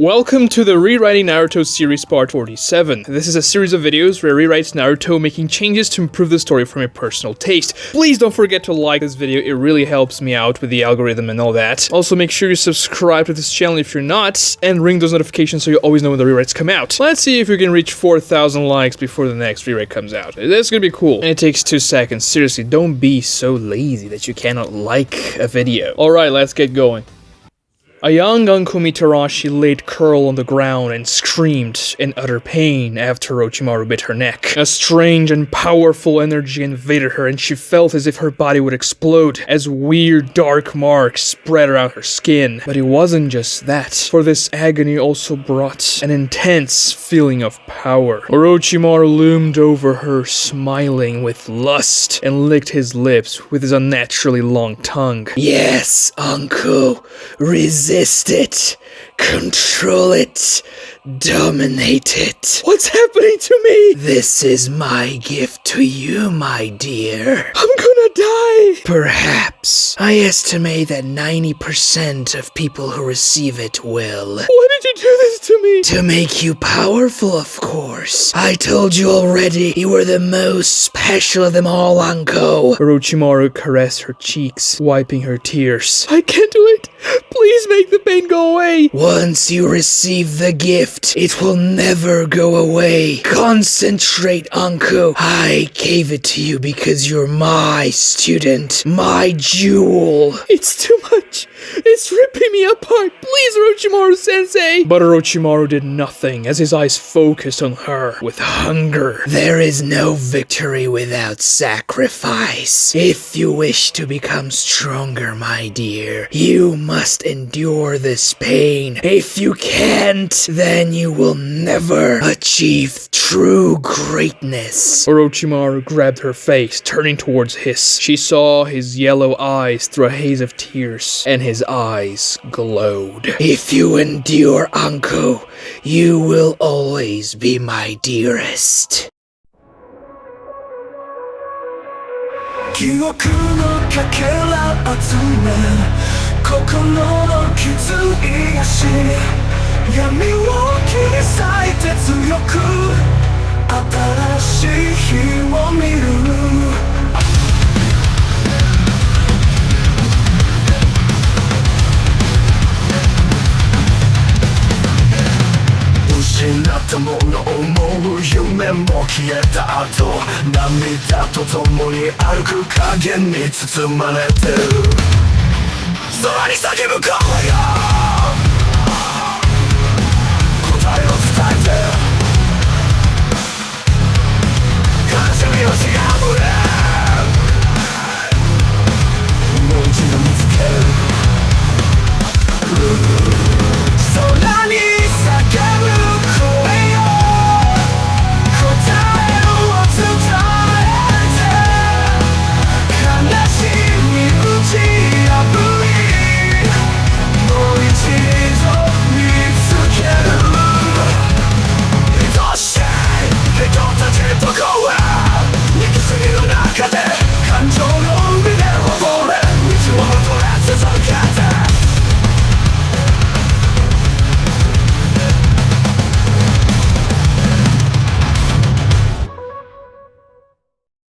Welcome to the Rewriting Naruto series part 47. This is a series of videos where I rewrite Naruto, making changes to improve the story from a personal taste. Please don't forget to like this video, it really helps me out with the algorithm and all that. Also make sure you subscribe to this channel if you're not, and ring those notifications so you always know when the rewrites come out. Let's see if we can reach 4,000 likes before the next rewrite comes out. That's gonna be cool. And it takes 2 seconds. Seriously, don't be so lazy that you cannot like a video. Alright, let's get going. A young Anko Mitarashi laid curled on the ground and screamed in utter pain after Orochimaru bit her neck. A strange and powerful energy invaded her and she felt as if her body would explode as weird dark marks spread around her skin. But it wasn't just that, for this agony also brought an intense feeling of power. Orochimaru loomed over her, smiling with lust, and licked his lips with his unnaturally long tongue. Yes, Anko, resist it, control it, dominate it. What's happening to me? This is my gift to you, my dear. I'm gonna die. Perhaps. I estimate that 90% of people who receive it will. Why did you do this to me? To make you powerful, of course. I told you already, you were the most special of them all, Anko. Orochimaru caressed her cheeks, wiping her tears. I can't do it. Please make the pain go away. Once you receive the gift, it will never go away. Concentrate, Anko. I gave it to you because you're my student, my jewel. It's too much. It's ripping me apart. Please, Orochimaru-sensei. But Orochimaru did nothing as his eyes focused on her with hunger. There is no victory without sacrifice. If you wish to become stronger, my dear, you must endure this pain. If you can't, then you will never achieve true greatness. Orochimaru grabbed her face, turning towards his. She saw his yellow eyes through a haze of tears, and his eyes glowed. If you endure, Anko, you will always be my dearest. 記憶のかけら集め心の傷癒し闇を切り裂いて強く新しい日を見る失ったものを思う夢も消えた後涙と共に歩く影に包まれてる空に叫ぶ声よ答えを伝えて悲しみをし破れもう一度見つける空に叫ぶ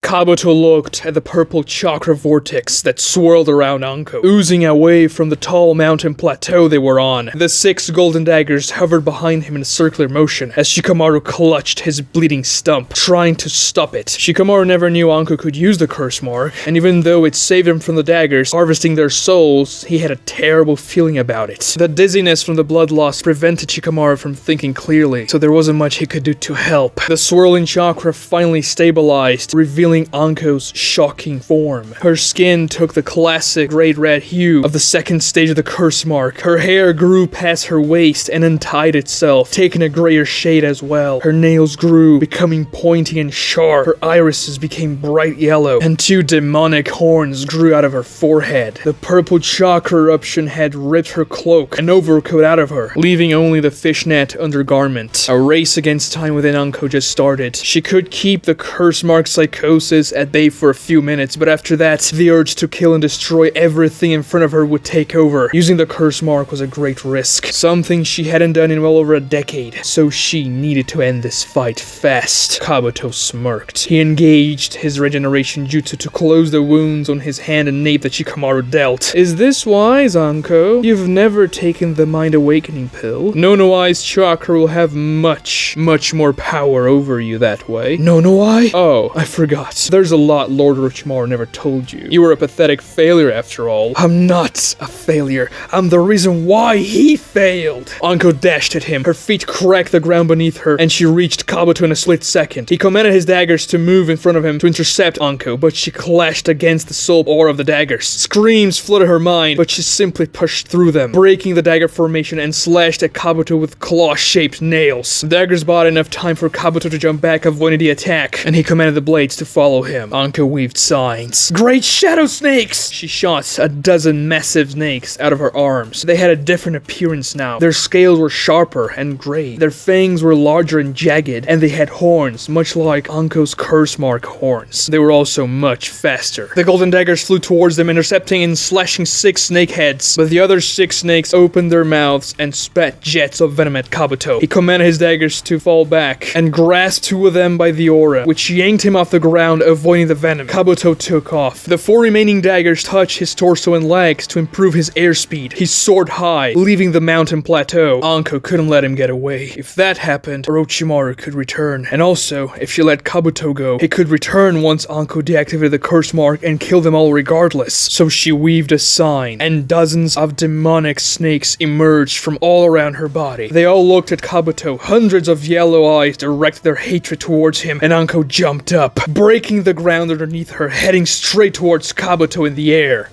Kabuto looked at the purple chakra vortex that swirled around Anko, oozing away from the tall mountain plateau they were on. The 6 golden daggers hovered behind him in a circular motion as Shikamaru clutched his bleeding stump, trying to stop it. Shikamaru never knew Anko could use the curse mark, and even though it saved him from the daggers, harvesting their souls, he had a terrible feeling about it. The dizziness from the blood loss prevented Shikamaru from thinking clearly, so there wasn't much he could do to help. The swirling chakra finally stabilized, revealing Anko's shocking form. Her skin took the classic great red hue of the second stage of the curse mark. Her hair grew past her waist and untied itself, taking a grayer shade as well. Her nails grew, becoming pointy and sharp. Her irises became bright yellow, and 2 demonic horns grew out of her forehead. The purple chakra eruption had ripped her cloak and overcoat out of her, leaving only the fishnet undergarment. A race against time within Anko just started. She could keep the curse mark psychosis impulses at bay for a few minutes, but after that, the urge to kill and destroy everything in front of her would take over. Using the curse mark was a great risk, something she hadn't done in well over a decade, so she needed to end this fight fast. Kabuto smirked. He engaged his regeneration jutsu to close the wounds on his hand and nape that Shikamaru dealt. Is this wise, Anko? You've never taken the mind awakening pill. Nono-Eye's chakra will have much more power over you that way. Nono-Eye? Oh, I forgot. There's a lot Lord Orochimaru never told you. You were a pathetic failure after all. I'm not a failure. I'm the reason why he failed. Anko dashed at him. Her feet cracked the ground beneath her, and she reached Kabuto in a split second. He commanded his daggers to move in front of him to intercept Anko, but she clashed against the soul ore of the daggers. Screams flooded her mind, but she simply pushed through them, breaking the dagger formation and slashed at Kabuto with claw-shaped nails. The daggers bought enough time for Kabuto to jump back, avoiding the attack, and he commanded the blades to follow him. Anko weaved signs. Great shadow snakes! She shot a dozen massive snakes out of her arms. They had a different appearance now. Their scales were sharper and gray. Their fangs were larger and jagged, and they had horns, much like Anko's curse mark horns. They were also much faster. The golden daggers flew towards them, intercepting and slashing 6 snake heads, but the other 6 snakes opened their mouths and spat jets of venom at Kabuto. He commanded his daggers to fall back and grasped 2 of them by the aura, which yanked him off the ground, avoiding the venom. Kabuto took off. The 4 remaining daggers touched his torso and legs to improve his airspeed. He soared high, leaving the mountain plateau. Anko couldn't let him get away. If that happened, Orochimaru could return. And also, if she let Kabuto go, he could return once Anko deactivated the curse mark and kill them all regardless. So she weaved a sign, and dozens of demonic snakes emerged from all around her body. They all looked at Kabuto. Hundreds of yellow eyes directed their hatred towards him, and Anko jumped up, breaking the ground underneath her, heading straight towards Kabuto in the air.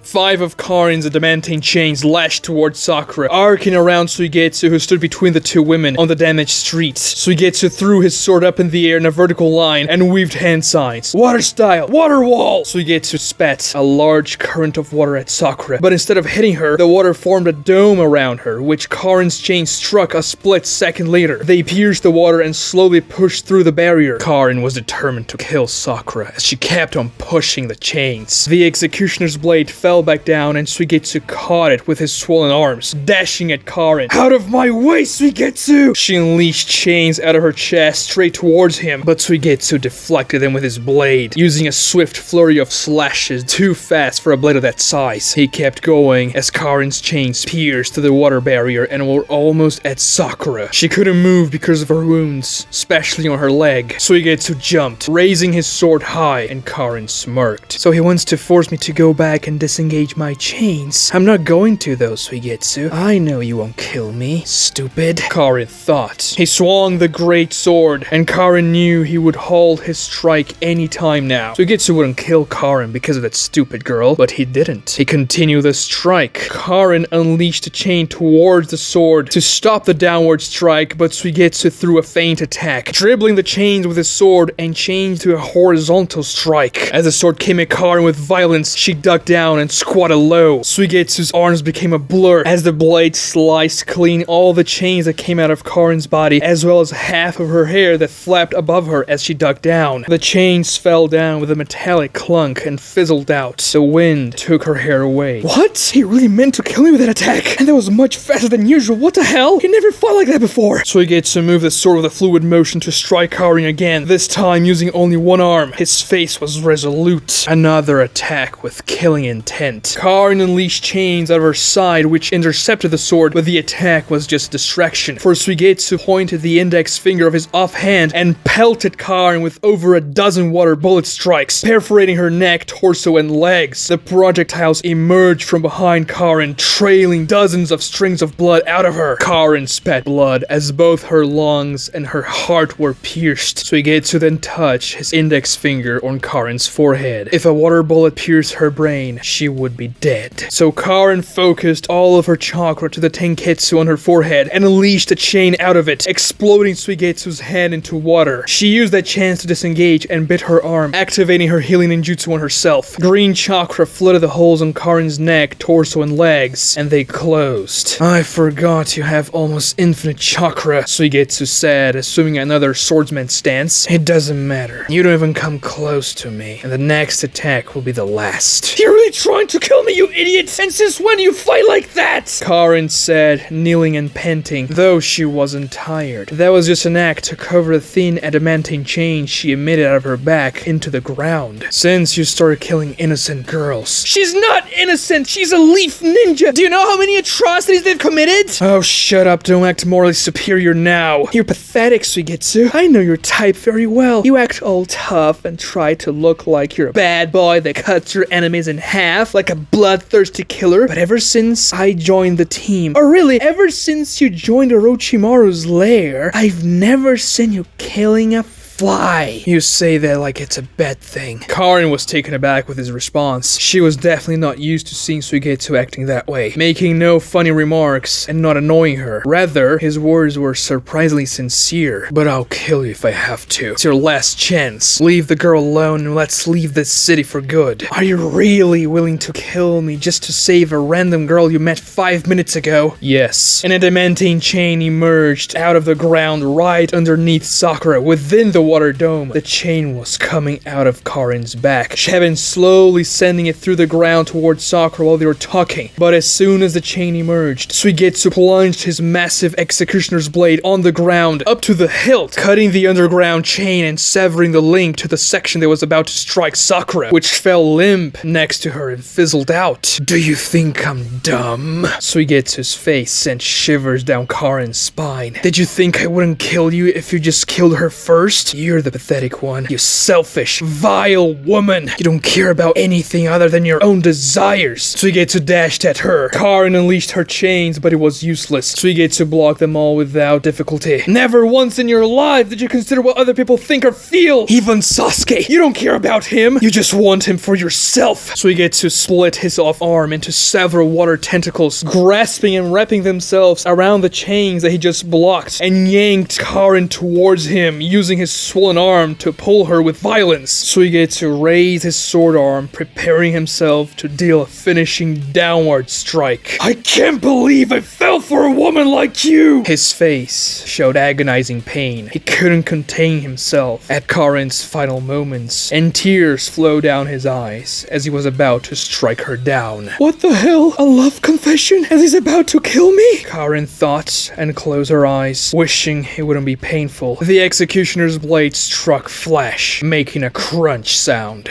5 of Karin's adamantine chains lashed towards Sakura, arcing around Suigetsu, who stood between the 2 women on the damaged street. Suigetsu threw his sword up in the air in a vertical line and weaved hand signs. Water style! Water wall! Suigetsu spat a large current of water at Sakura, but instead of hitting her, the water formed a dome around her, which Karin's chains struck a split second later. They pierced the water and slowly pushed through the barrier. Karin was determined to kill Sakura, as she kept on pushing the chains. The executioner's blade fell back down, and Suigetsu caught it with his swollen arms, dashing at Karin. Out of my way, Suigetsu! She unleashed chains out of her chest straight towards him, but Suigetsu deflected them with his blade, using a swift flurry of slashes, too fast for a blade of that size. He kept going as Karin's chains pierced through the water barrier and were almost at Sakura. She couldn't move because of her wounds, especially on her leg. Suigetsu jumped, raising his sword high, and Karin smirked. So he wants to force me to go back and disengage my chains. I'm not going to though, Suigetsu. I know you won't kill me, stupid, Karin thought. He swung the great sword, and Karin knew he would halt his strike any time now. Suigetsu wouldn't kill Karin because of that stupid girl, but he didn't. He continued the strike. Karin unleashed a chain towards the sword to stop the downward strike, but Suigetsu threw a feint attack, dribbling the chains with his sword and changed to a horizontal strike. As the sword came at Karin with violence, she ducked down and squatted low. Suigetsu's arms became a blur as the blade sliced clean all the chains that came out of Karin's body, as well as half of her hair that flapped above her as she ducked down. The chains fell down with a metallic clunk and fizzled out. The wind took her hair away. What? He really meant to kill me with that attack, and that was much faster than usual. What the hell? He never fought like that before. Suigetsu moved the sword with a fluid motion to strike Karin again, this time using only one arm. His face was resolute. Another attack with killing intent. Karin unleashed chains out of her side, which intercepted the sword, but the attack was just a distraction, for Suigetsu pointed the index finger of his offhand and pelted Karin with over a dozen water bullet strikes, perforating her neck, torso, and legs. The projectiles emerged from behind Karin, trailing dozens of strings of blood out of her. Karin spat blood as both her lungs and her heart were pierced. Suigetsu then touched his index finger on Karin's forehead. If a water bullet pierced her brain, she she would be dead. So Karin focused all of her chakra to the tenketsu on her forehead and unleashed the chain out of it, exploding Suigetsu's hand into water. She used that chance to disengage and bit her arm, activating her healing ninjutsu on herself. Green chakra flooded the holes on Karin's neck, torso, and legs, and they closed. I forgot you have almost infinite chakra, Suigetsu said, assuming another swordsman stance. It doesn't matter. You don't even come close to me, and the next attack will be the last. You're really trying to kill me, you idiot! And since when do you fight like that? Karin said, kneeling and panting, though she wasn't tired. That was just an act to cover the thin adamantine chain she emitted out of her back into the ground. Since you started killing innocent girls. She's not innocent! She's a leaf ninja! Do you know how many atrocities they've committed? Oh, shut up. Don't act morally superior now. You're pathetic, Suigetsu. I know your type very well. You act all tough and try to look like you're a bad boy that cuts your enemies in half like a bloodthirsty killer. But ever since I joined the team, or really, ever since you joined Orochimaru's lair, I've never seen you killing a fly. You say that like it's a bad thing. Karin was taken aback with his response. She was definitely not used to seeing Suigetsu acting that way, making no funny remarks and not annoying her. Rather, his words were surprisingly sincere. But I'll kill you if I have to. It's your last chance. Leave the girl alone and let's leave this city for good. Are you really willing to kill me just to save a random girl you met 5 minutes ago? Yes. An adamantine chain emerged out of the ground right underneath Sakura within the water dome. The chain was coming out of Karin's back. She had been slowly sending it through the ground towards Sakura while they were talking. But as soon as the chain emerged, Suigetsu plunged his massive executioner's blade on the ground up to the hilt, cutting the underground chain and severing the link to the section that was about to strike Sakura, which fell limp next to her and fizzled out. Do you think I'm dumb? Suigetsu's face sent shivers down Karin's spine. Did you think I wouldn't kill you if you just killed her first? You're the pathetic one. You selfish, vile woman. You don't care about anything other than your own desires. Suigetsu dashed at her. Karin unleashed her chains, but it was useless. Suigetsu blocked them all without difficulty. Never once in your life did you consider what other people think or feel. Even Sasuke. You don't care about him. You just want him for yourself. Suigetsu split his off arm into several water tentacles, grasping and wrapping themselves around the chains that he just blocked, and yanked Karin towards him, using his swollen arm to pull her with violence. Suigetsu raised his sword arm, preparing himself to deal a finishing downward strike. I can't believe I fell for a woman like you! His face showed agonizing pain. He couldn't contain himself at Karin's final moments, and tears flowed down his eyes as he was about to strike her down. What the hell? A love confession as he's about to kill me? Karin thought and closed her eyes, wishing it wouldn't be painful. The executioner's blade struck flesh, making a crunch sound.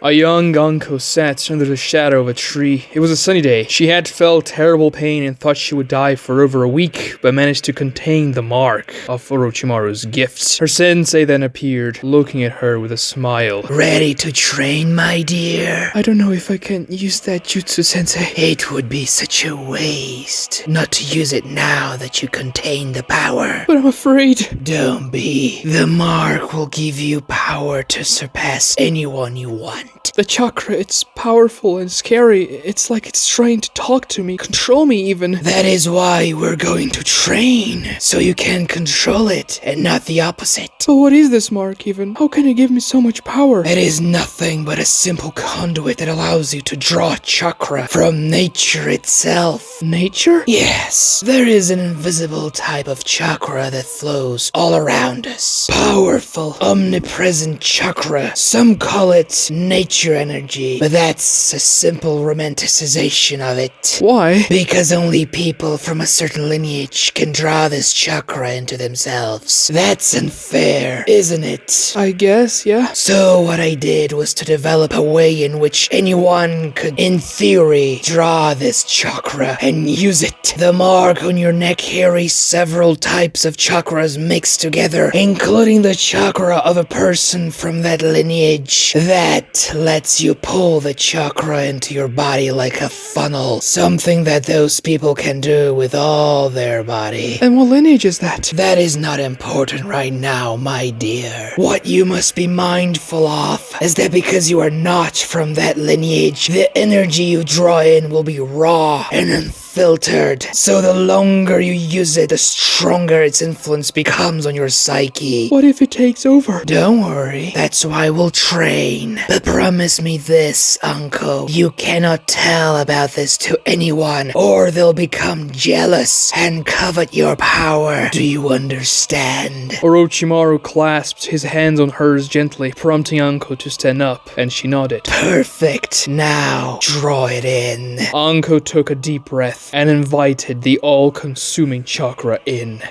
A young Anko sat under the shadow of a tree. It was a sunny day. She had felt terrible pain and thought she would die for over a week, but managed to contain the mark of Orochimaru's gifts. Her sensei then appeared, looking at her with a smile. Ready to train, my dear? I don't know if I can use that jutsu, sensei. It would be such a waste not to use it now that you contain the power. But I'm afraid. Don't be. The mark will give you power to surpass anyone you want. The chakra, it's powerful and scary. It's like it's trying to talk to me, control me even. That is why we're going to train, so you can control it and not the opposite. But what is this mark even? How can it give me so much power? It is nothing but a simple conduit that allows you to draw chakra from nature itself. Nature? Yes. There is an invisible type of chakra that flows all around us. Powerful, omnipresent chakra. Some call it nature energy, but that's a simple romanticization of it. Why? Because only people from a certain lineage can draw this chakra into themselves. That's unfair, isn't it? I guess, yeah. So what I did was to develop a way in which anyone could, in theory, draw this chakra and use it. The mark on your neck carries several types of chakras mixed together, including the chakra of a person from that lineage. That It lets you pull the chakra into your body like a funnel, something that those people can do with all their body. And what lineage is that? That is not important right now, my dear. What you must be mindful of is that because you are not from that lineage, the energy you draw in will be raw and unfiltered. So the longer you use it, the stronger its influence becomes on your psyche. What if it takes over? Don't worry, that's why we'll train. But promise me this, Anko. You cannot tell about this to anyone, or they'll become jealous and covet your power. Do you understand? Orochimaru clasped his hands on hers gently, prompting Anko to stand up, and she nodded. Perfect. Now, draw it in. Anko took a deep breath and invited the all-consuming chakra in.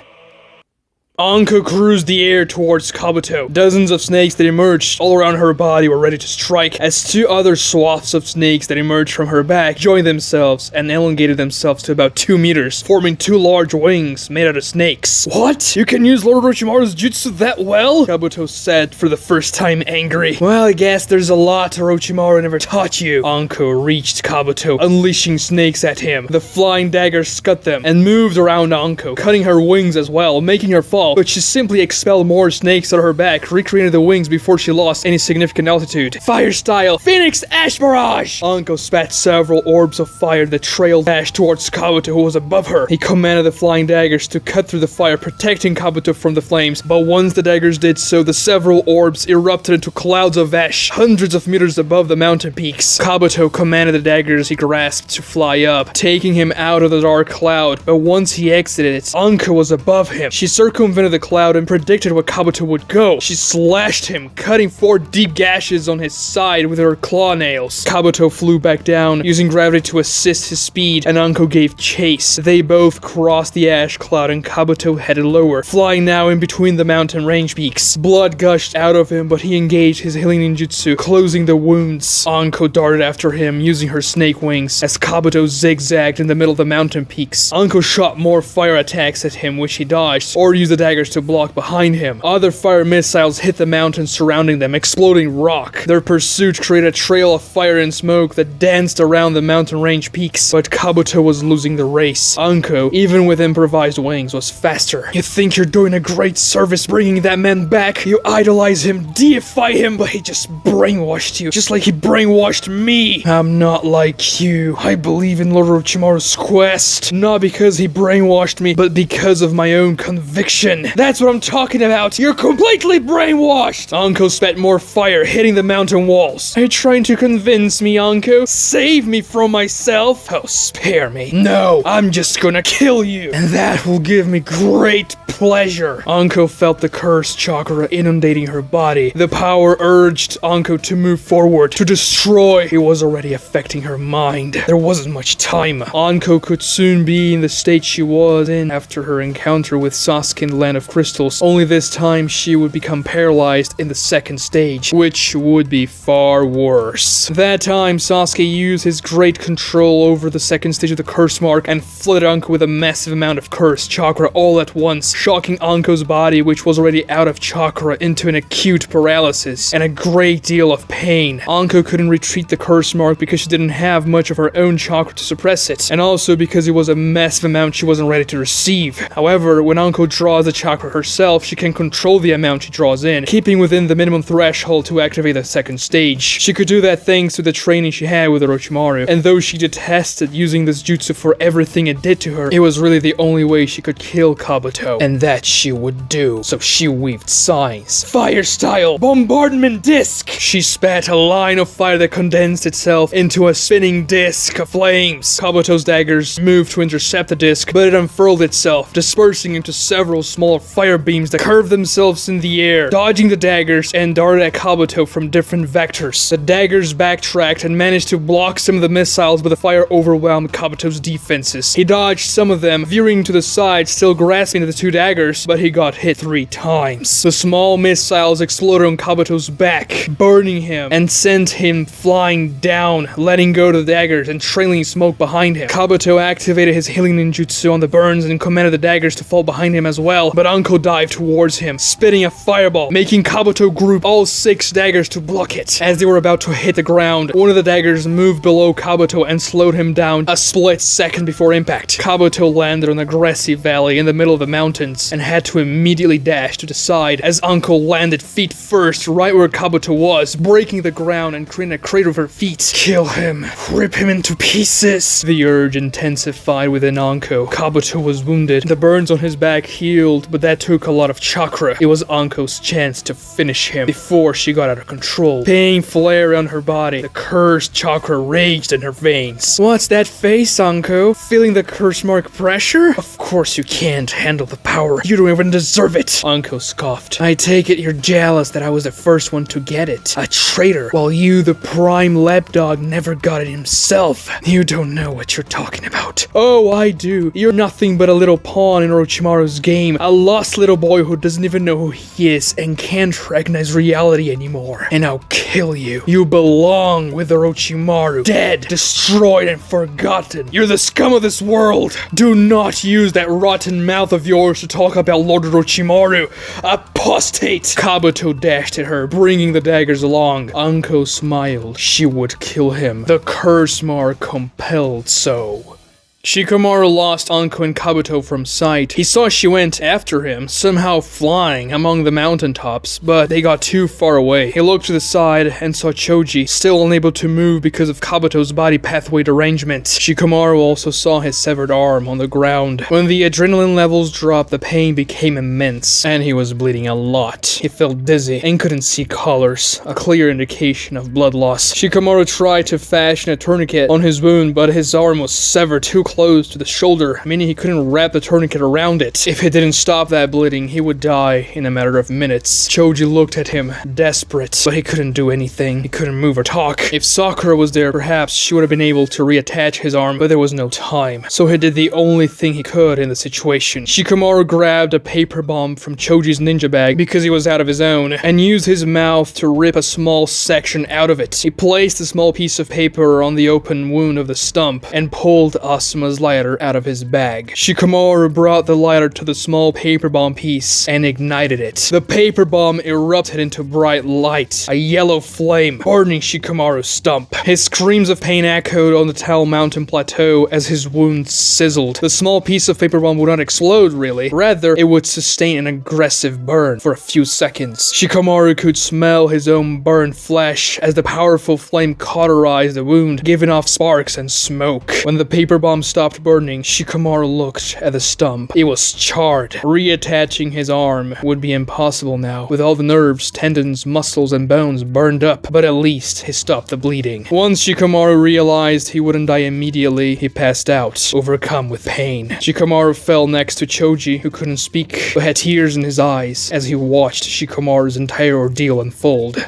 Anko cruised the air towards Kabuto. Dozens of snakes that emerged all around her body were ready to strike, as two other swaths of snakes that emerged from her back joined themselves and elongated themselves to about 2 meters, forming two large wings made out of snakes. What? You can use Lord Orochimaru's jutsu that well? Kabuto said, for the first time angry. Well, I guess there's a lot Orochimaru never taught you. Anko reached Kabuto, unleashing snakes at him. The flying daggers cut them and moved around Anko, cutting her wings as well, making her fall. But she simply expelled more snakes out of her back, recreating the wings before she lost any significant altitude. Fire style, Phoenix Ash Barrage! Anko spat several orbs of fire that trailed ash towards Kabuto, who was above her. He commanded the flying daggers to cut through the fire, protecting Kabuto from the flames. But once the daggers did so, the several orbs erupted into clouds of ash, hundreds of meters above the mountain peaks. Kabuto commanded the daggers he grasped to fly up, taking him out of the dark cloud. But once he exited it, Anko was above him. She circumvented the cloud and predicted where Kabuto would go. She slashed him, cutting 4 deep gashes on his side with her claw nails. Kabuto flew back down, using gravity to assist his speed, and Anko gave chase. They both crossed the ash cloud and Kabuto headed lower, flying now in between the mountain range peaks. Blood gushed out of him, but he engaged his healing ninjutsu, closing the wounds. Anko darted after him, using her snake wings, as Kabuto zigzagged in the middle of the mountain peaks. Anko shot more fire attacks at him, which he dodged, or used the daggers to block behind him. Other fire missiles hit the mountains surrounding them, exploding rock. Their pursuit created a trail of fire and smoke that danced around the mountain range peaks, but Kabuto was losing the race. Anko, even with improvised wings, was faster. You think you're doing a great service bringing that man back? You idolize him, deify him, but he just brainwashed you, just like he brainwashed me. I'm not like you. I believe in Lord Orochimaru's quest, not because he brainwashed me, but because of my own conviction. That's what I'm talking about. You're completely brainwashed. Anko spat more fire, hitting the mountain walls. Are you trying to convince me, Anko? Save me from myself? Oh, spare me. No, I'm just gonna kill you. And that will give me great pleasure. Anko felt the cursed chakra inundating her body. The power urged Anko to move forward, to destroy. It was already affecting her mind. There wasn't much time. Anko could soon be in the state she was in after her encounter with Sasuke in the Land of Crystals, only this time she would become paralyzed in the second stage, which would be far worse. That time, Sasuke used his great control over the second stage of the curse mark and flooded Anko with a massive amount of cursed chakra all at once, shocking Anko's body, which was already out of chakra, into an acute paralysis and a great deal of pain. Anko couldn't retreat the curse mark because she didn't have much of her own chakra to suppress it, and also because it was a massive amount she wasn't ready to receive. However, when Anko draws the chakra herself, she can control the amount she draws in, keeping within the minimum threshold to activate the second stage. She could do that thanks to the training she had with Orochimaru, and though she detested using this jutsu for everything it did to her, it was really the only way she could kill Kabuto, and that she would do. So she weaved signs. Fire style, bombardment disc! She spat a line of fire that condensed itself into a spinning disc of flames. Kabuto's daggers moved to intercept the disc, but it unfurled itself, dispersing into several small fire beams that curved themselves in the air, dodging the daggers and darted at Kabuto from different vectors. The daggers backtracked and managed to block some of the missiles, but the fire overwhelmed Kabuto's defenses. He dodged some of them, veering to the side, still grasping the two daggers daggers, but he got hit 3 times. The small missiles exploded on Kabuto's back, burning him, and sent him flying down, letting go of the daggers and trailing smoke behind him. Kabuto activated his healing ninjutsu on the burns and commanded the daggers to fall behind him as well, but Anko dived towards him, spitting a fireball, making Kabuto group all 6 daggers to block it. As they were about to hit the ground, one of the daggers moved below Kabuto and slowed him down a split second before impact. Kabuto landed on a grassy valley in the middle of the mountains and had to immediately dash to the side as Anko landed feet first right where Kabuto was, breaking the ground and creating a crater of her feet. Kill him. Rip him into pieces. The urge intensified within Anko. Kabuto was wounded. The burns on his back healed, but that took a lot of chakra. It was Anko's chance to finish him before she got out of control. Pain flared around her body. The cursed chakra raged in her veins. What's that face, Anko? Feeling the curse mark pressure? Of course you can't handle the power. You don't even deserve it. Anko scoffed. I take it you're jealous that I was the first one to get it. A traitor, while you, the prime lapdog, never got it himself. You don't know what you're talking about. Oh, I do. You're nothing but a little pawn in Orochimaru's game. A lost little boy who doesn't even know who he is and can't recognize reality anymore. And I'll kill you. You belong with Orochimaru. Dead, destroyed, and forgotten. You're the scum of this world. Do not use that rotten mouth of yours to talk about Lord Orochimaru. Apostate! Kabuto dashed at her, bringing the daggers along. Anko smiled. She would kill him. The curse mark compelled so. Shikamaru lost Anko and Kabuto from sight. He saw she went after him, somehow flying among the mountaintops, but they got too far away. He looked to the side and saw Choji, still unable to move because of Kabuto's body pathway derangement. Shikamaru also saw his severed arm on the ground. When the adrenaline levels dropped, the pain became immense, and he was bleeding a lot. He felt dizzy and couldn't see colors, a clear indication of blood loss. Shikamaru tried to fashion a tourniquet on his wound, but his arm was severed too close to the shoulder, meaning he couldn't wrap the tourniquet around it. If it didn't stop that bleeding, he would die in a matter of minutes. Choji looked at him, desperate, but he couldn't do anything. He couldn't move or talk. If Sakura was there, perhaps she would have been able to reattach his arm, but there was no time. So he did the only thing he could in the situation. Shikamaru grabbed a paper bomb from Choji's ninja bag because he was out of his own, and used his mouth to rip a small section out of it. He placed a small piece of paper on the open wound of the stump, and pulled Asuma's lighter out of his bag. Shikamaru brought the lighter to the small paper bomb piece and ignited it. The paper bomb erupted into bright light, a yellow flame, burning Shikamaru's stump. His screams of pain echoed on the Tall Mountain Plateau as his wounds sizzled. The small piece of paper bomb would not explode, really. Rather, it would sustain an aggressive burn for a few seconds. Shikamaru could smell his own burned flesh as the powerful flame cauterized the wound, giving off sparks and smoke. When the paper bomb stopped burning, Shikamaru looked at the stump. It was charred. Reattaching his arm would be impossible now, with all the nerves, tendons, muscles, and bones burned up, but at least he stopped the bleeding. Once Shikamaru realized he wouldn't die immediately, he passed out, overcome with pain. Shikamaru fell next to Choji, who couldn't speak, but had tears in his eyes as he watched Shikamaru's entire ordeal unfold.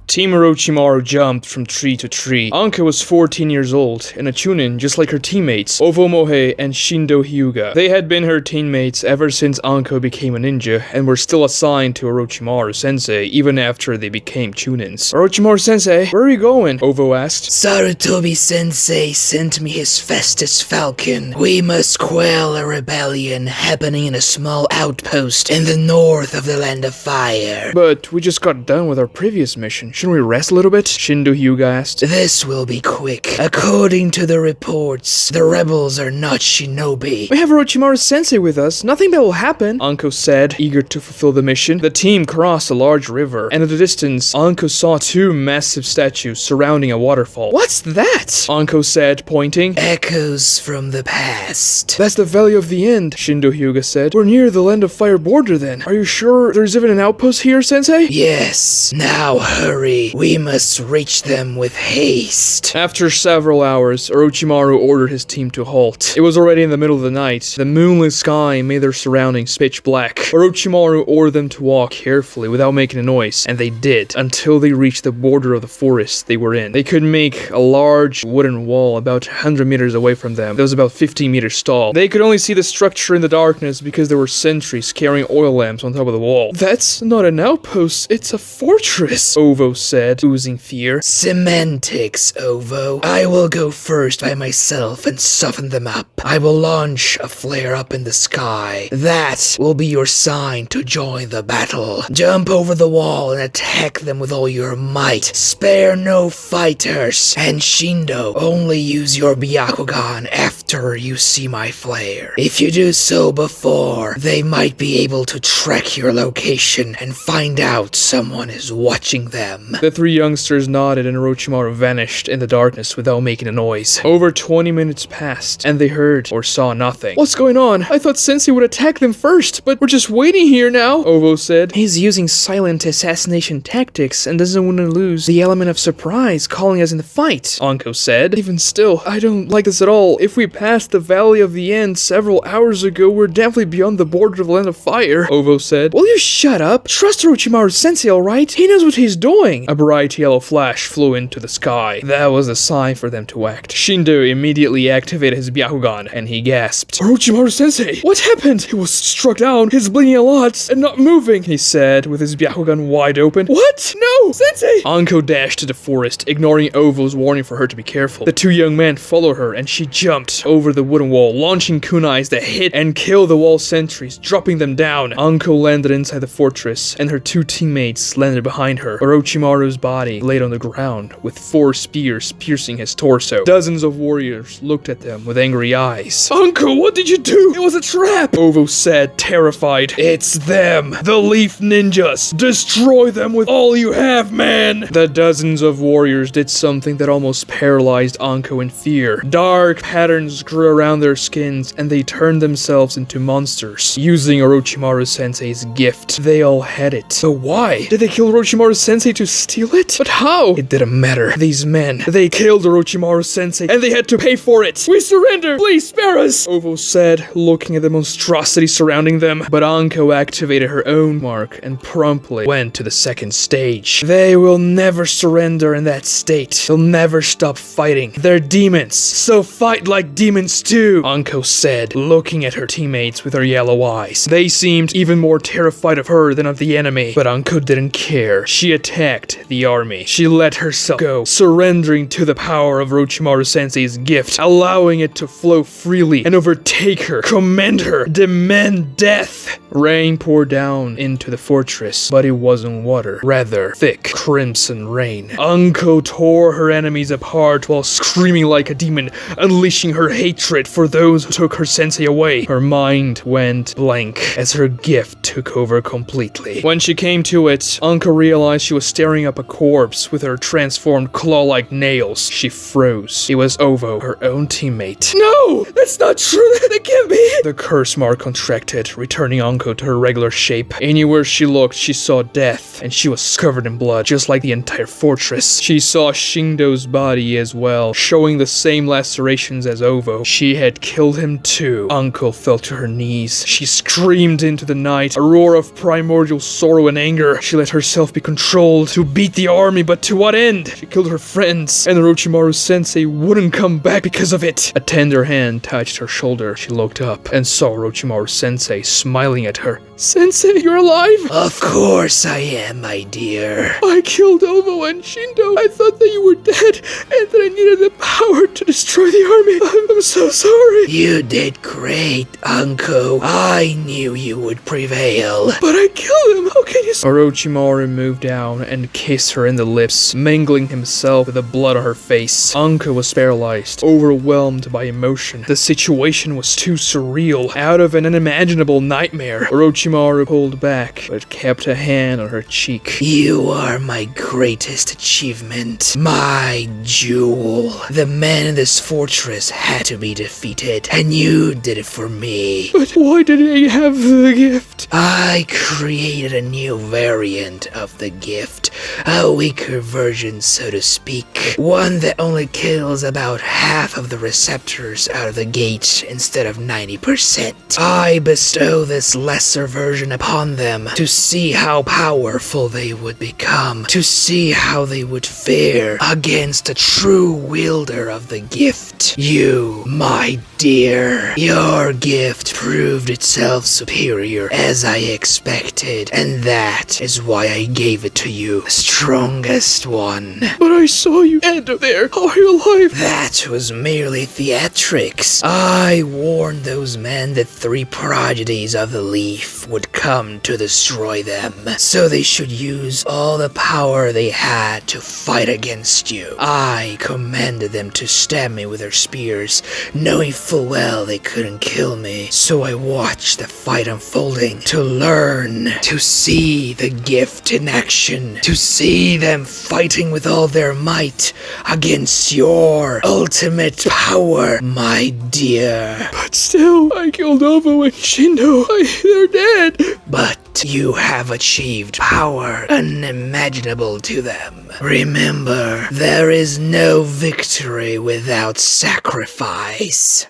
Team Orochimaru jumped from tree to tree. Anko was 14 years old, and a chunin just like her teammates, Ovomohe and Shindo Hyuga. They had been her teammates ever since Anko became a ninja, and were still assigned to Orochimaru sensei even after they became chunins. Orochimaru sensei, where are you going? Ovo asked. Sarutobi sensei sent me his Festus Falcon. We must quell a rebellion happening in a small outpost in the north of the Land of Fire. But we just got done with our previous mission. Shouldn't we rest a little bit? Shindo Hyuga asked. This will be quick. According to the reports, the rebels are not shinobi. We have Orochimaru sensei with us. Nothing bad will happen, Anko said, eager to fulfill the mission. The team crossed a large river, and in the distance, Anko saw 2 massive statues surrounding a waterfall. What's that? Anko said, pointing. Echoes from the past. That's the Valley of the End, Shindo Hyuga said. We're near the Land of Fire border then. Are you sure there's even an outpost here, sensei? Yes. Now hurry hurry. We must reach them with haste. After several hours, Orochimaru ordered his team to halt. It was already in the middle of the night. The moonless sky made their surroundings pitch black. Orochimaru ordered them to walk carefully without making a noise, and they did, until they reached the border of the forest they were in. They could make a large wooden wall about 100 meters away from them. That was about 15 meters tall. They could only see the structure in the darkness because there were sentries carrying oil lamps on top of the wall. "That's not an outpost, it's a fortress," Ovo said, oozing fear. Semantics, Ovo. I will go first by myself and soften them up. I will launch a flare up in the sky. That will be your sign to join the battle. Jump over the wall and attack them with all your might. Spare no fighters. And Shindo, only use your Byakugan after you see my flare. If you do so before, they might be able to track your location and find out someone is watching them. The three youngsters nodded and Orochimaru vanished in the darkness without making a noise. Over 20 minutes passed, and they heard or saw nothing. "What's going on? I thought Sensei would attack them first, but we're just waiting here now," Ovo said. "He's using silent assassination tactics and doesn't want to lose the element of surprise calling us in the fight," Anko said. "Even still, I don't like this at all. If we passed the Valley of the End several hours ago, we're definitely beyond the border of the Land of Fire," Ovo said. "Will you shut up? Trust Orochimaru Sensei, alright? He knows what he's doing." A bright yellow flash flew into the sky. That was a sign for them to act. Shindo immediately activated his Byakugan, and he gasped. "Orochimaru Sensei, what happened? He was struck down, he's bleeding a lot, and not moving," he said, with his Byakugan wide open. "What? No! Sensei!" Anko dashed to the forest, ignoring Ovo's warning for her to be careful. The two young men followed her, and she jumped over the wooden wall, launching kunais that hit and killed the wall sentries, dropping them down. Anko landed inside the fortress, and her two teammates landed behind her. Orochimaru's body laid on the ground, with 4 spears piercing his torso. Dozens of warriors looked at them with angry eyes. "Anko, what did you do? It was a trap!" Ovo said, terrified. "It's them! The Leaf Ninjas! Destroy them with all you have, man!" The dozens of warriors did something that almost paralyzed Anko in fear. Dark patterns grew around their skins, and they turned themselves into monsters. Using Orochimaru Sensei's gift, they all had it. But why? Did they kill Orochimaru Sensei to steal it? But how? It didn't matter. These men, they killed Orochimaru Sensei, and they had to pay for it. "We surrender! Please spare us!" Ovo said, looking at the monstrosity surrounding them. But Anko activated her own mark and promptly went to the second stage. "They will never surrender in that state. They'll never stop fighting. They're demons, so fight like demons too," Anko said, looking at her teammates with her yellow eyes. They seemed even more terrified of her than of the enemy, but Anko didn't care. She attacked the army. She let herself go, surrendering to the power of Orochimaru Sensei's gift, allowing it to flow freely and overtake her, command her, demand death. Rain poured down into the fortress, but it wasn't water, rather thick crimson rain. Anko tore her enemies apart while screaming like a demon, unleashing her hatred for those who took her sensei away. Her mind went blank as her gift took over completely. When she came to it, Anko realized she was staring up a corpse with her transformed claw-like nails. She froze. It was Ovo, her own teammate. "No! That's not true! That can't be!" The curse mark contracted, returning Anko to her regular shape. Anywhere she looked, she saw death, and she was covered in blood, just like the entire fortress. She saw Shindo's body as well, showing the same lacerations as Ovo. She had killed him too. Anko fell to her knees. She screamed into the night, a roar of primordial sorrow and anger. She let herself be controlled to beat the army, but to what end? She killed her friends, and Orochimaru Sensei wouldn't come back because of it. A tender hand touched her shoulder. She looked up and saw Orochimaru Sensei smiling at her. "Sensei, you're alive?" Of course I am, my dear. "I killed Ovo and Shindo. I thought that you were dead, and that I needed the power to destroy the army. I'm so sorry." You did great, Anko. I knew you would prevail. "But I killed him. How can you?" Orochimaru moved down and kissed her in the lips, mingling himself with the blood on her face. Anko was paralyzed, overwhelmed by emotion. The situation was too surreal, out of an unimaginable nightmare. Orochimaru pulled back, but kept a hand on her cheek. You are my greatest achievement, my jewel. The men in this fortress had to be defeated, and you did it for me. But why did he have the gift? I created a new variant of the gift. a weaker version, so to speak. One that only kills about half of the receptors out of the gate instead of 90%. I bestow this lesser version upon them to see how powerful they would become, to see how they would fare against a true wielder of the gift. You, my dear, your gift proved itself superior as I expected, and that is why I gave it to you, the strongest one. But I saw you end up there. How are you alive? That was merely theatrics. I warned those men that 3 prodigies of the leaf would come to destroy them, so they should use all the power they had to fight against you. I commanded them to stab me with their spears, knowing full well they couldn't kill me, so I watched the fight unfolding to learn, to see the gift in action, to see them fighting with all their might against your ultimate power, my dear. But still, I killed Ovo and Shindo. They're dead. But you have achieved power unimaginable to them. Remember, there is no victory without sacrifice.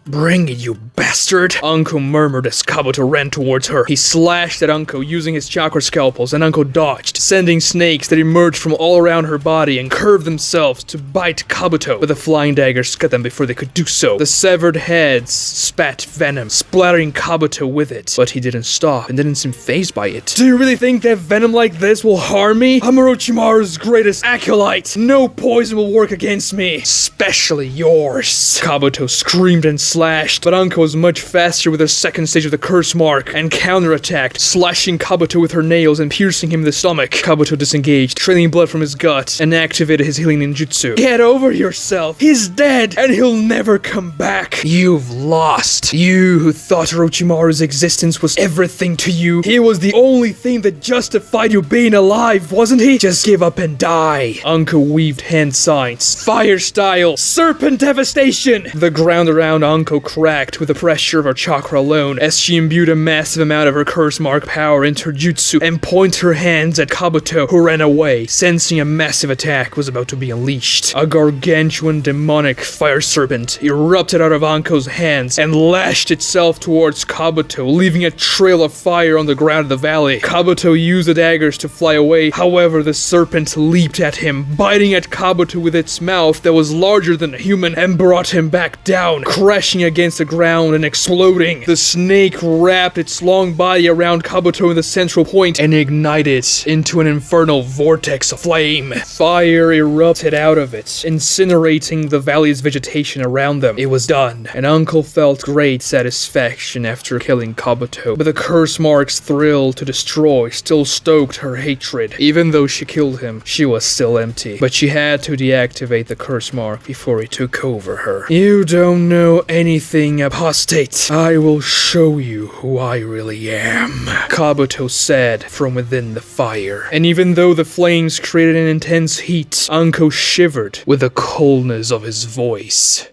Bring it, you bastard! Anko murmured as Kabuto ran towards her. He slashed at Anko using his chakra scalpels, and Anko dodged, sending snakes that emerged from all around her body and curved themselves to bite Kabuto, but the flying daggers cut them before they could do so. The severed heads spat venom, splattering Kabuto with it, but he didn't stop and didn't seem fazed by it. Do you really think that venom like this will harm me? I'm Orochimaru's greatest acolyte! No poison will work against me, especially yours! Kabuto screamed and slashed, but Anko was much faster with her second stage of the curse mark and counterattacked, slashing Kabuto with her nails and piercing him in the stomach. Kabuto disengaged, trailing blood from his gut, and activated his healing ninjutsu. Get over yourself! He's dead, and he'll never come back! You've lost. You who thought Orochimaru's existence was everything to you. He was the only thing that justified you being alive, wasn't he? Just give up and die. Anko weaved hand signs. Fire style! Serpent devastation! The ground around Anko cracked with the pressure of her chakra alone as she imbued a massive amount of her curse mark power into her jutsu and pointed her hands at Kabuto, who ran away, sensing a massive attack was about to be unleashed. A gargantuan demonic fire serpent erupted out of Anko's hands and lashed itself towards Kabuto, leaving a trail of fire on the ground of the valley. Kabuto used the daggers to fly away, however the serpent leaped at him, biting at Kabuto with its mouth that was larger than a human and brought him back down, crashing against the ground and exploding. The snake wrapped its long body around Kabuto in the central point and ignited into an infernal vortex of flame. Fire erupted out of it, incinerating the valley's vegetation around them. It was done, and Uncle felt great satisfaction after killing Kabuto, but the curse mark's thrill to destroy still stoked her hatred. Even though she killed him, she was still empty, but she had to deactivate the curse mark before he took over her. You don't know anything, apostate. I will show you who I really am, Kabuto said from within the fire. And even though the flames created an intense heat, Anko shivered with the coldness of his voice.